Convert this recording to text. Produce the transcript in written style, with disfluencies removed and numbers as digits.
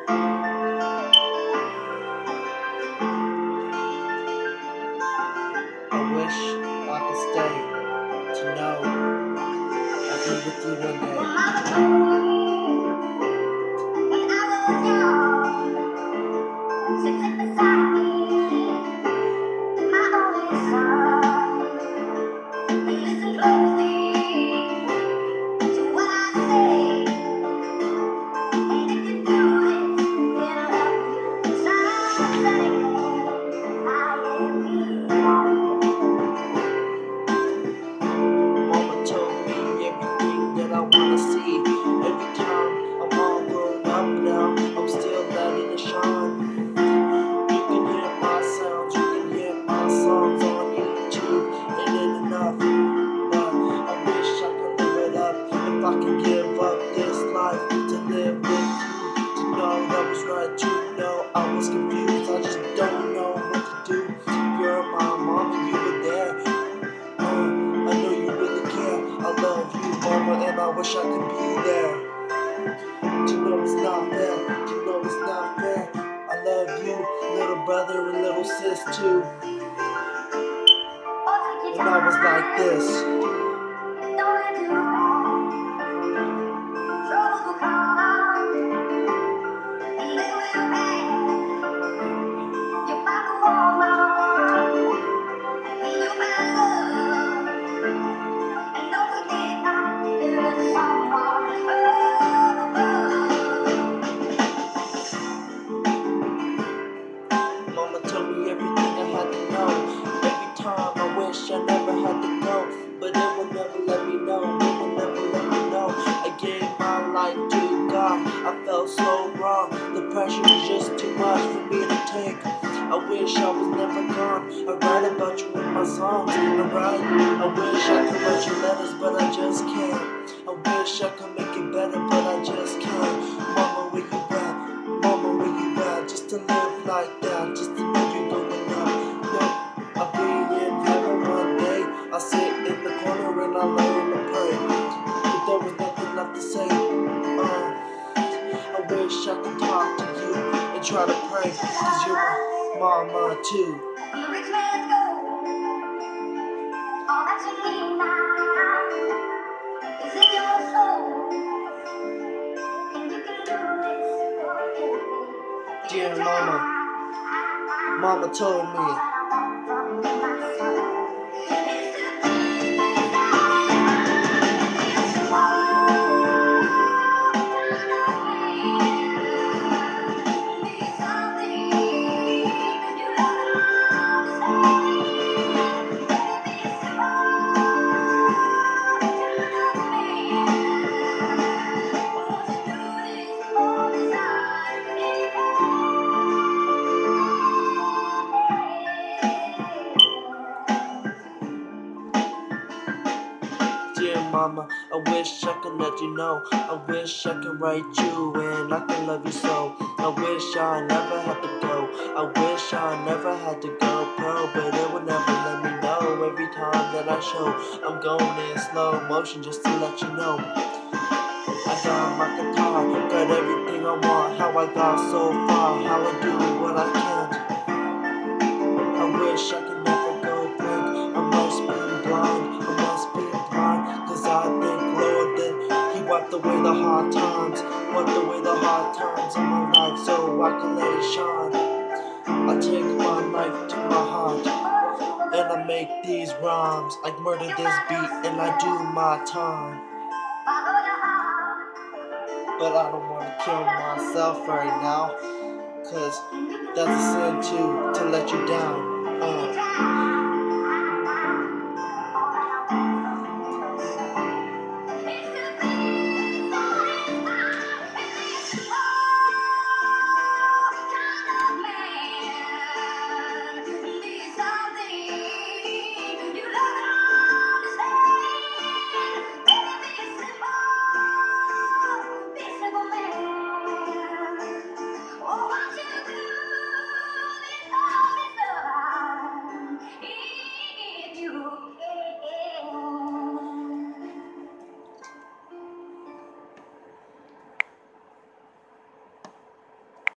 I wish I could stay to know I'll be with you one day. When I was young, sitting beside me, my only son. Listen closely to what I say, and if you do this, then I'll love you. 'Cause I'm letting go. I am me. Mama told me everything that I wanna see. Every time I'm all grown up now, I'm still letting it shine. You can hear my sounds, you can hear my songs on YouTube. It ain't enough, but I wish I could live it up. If I could give up this life to live with you, to know that was right, to know I was confused. I just don't know what to do. You're my mom and you were there. I know you really care. I love you, mama, and I wish I could be there. To know it's not fair, to know it's not fair. I love you, little brother and little sis too. And I was like this. Don't let you fall. Troubles will come, and they will pass. You find a woman, and you find love. And don't forget that there is someone Mama told me everything I had to know. Every time I wish I never had to go, but it would never let me know. It would never let me know. I gave my life to God. I felt so wrong. The pressure was just too much for me to take. I wish I was never gone. I write about you in my songs. I wish I could write your letters, but I just can't. I wish I could make it better, but I just can't. Mama, where you at? Mama, where you at? Just to live like that, just to know you going up. No, I'll be in heaven one day. I'll sit in the corner and I'll learn to pray. But there was nothing left to say. I wish I could talk to you and try to pray, 'cause you're my mama too. the rich man's gold. All that you need now is in your soul. And you can do this for me. Dear mama, mama told me. Dear mama, I wish I could let you know. I wish I could write you and I could love you so. I wish I never had to go. I wish I never had to go pro, but it would never let me know. Every time that I show, I'm going in slow motion just to let you know. I got my guitar, got everything I want. How I got so far, how I do what I can't. I wish I could never go blank. I must be blind, I must be blind. 'Cause I think, Lord, that He wiped away the hard times. Wiped away the hard times in my life so I can let it shine. I take my knife to my heart and I make these rhymes. I murder this beat and I do my time. But I don't want to kill myself right now, 'cause that's a sin too, to let you down.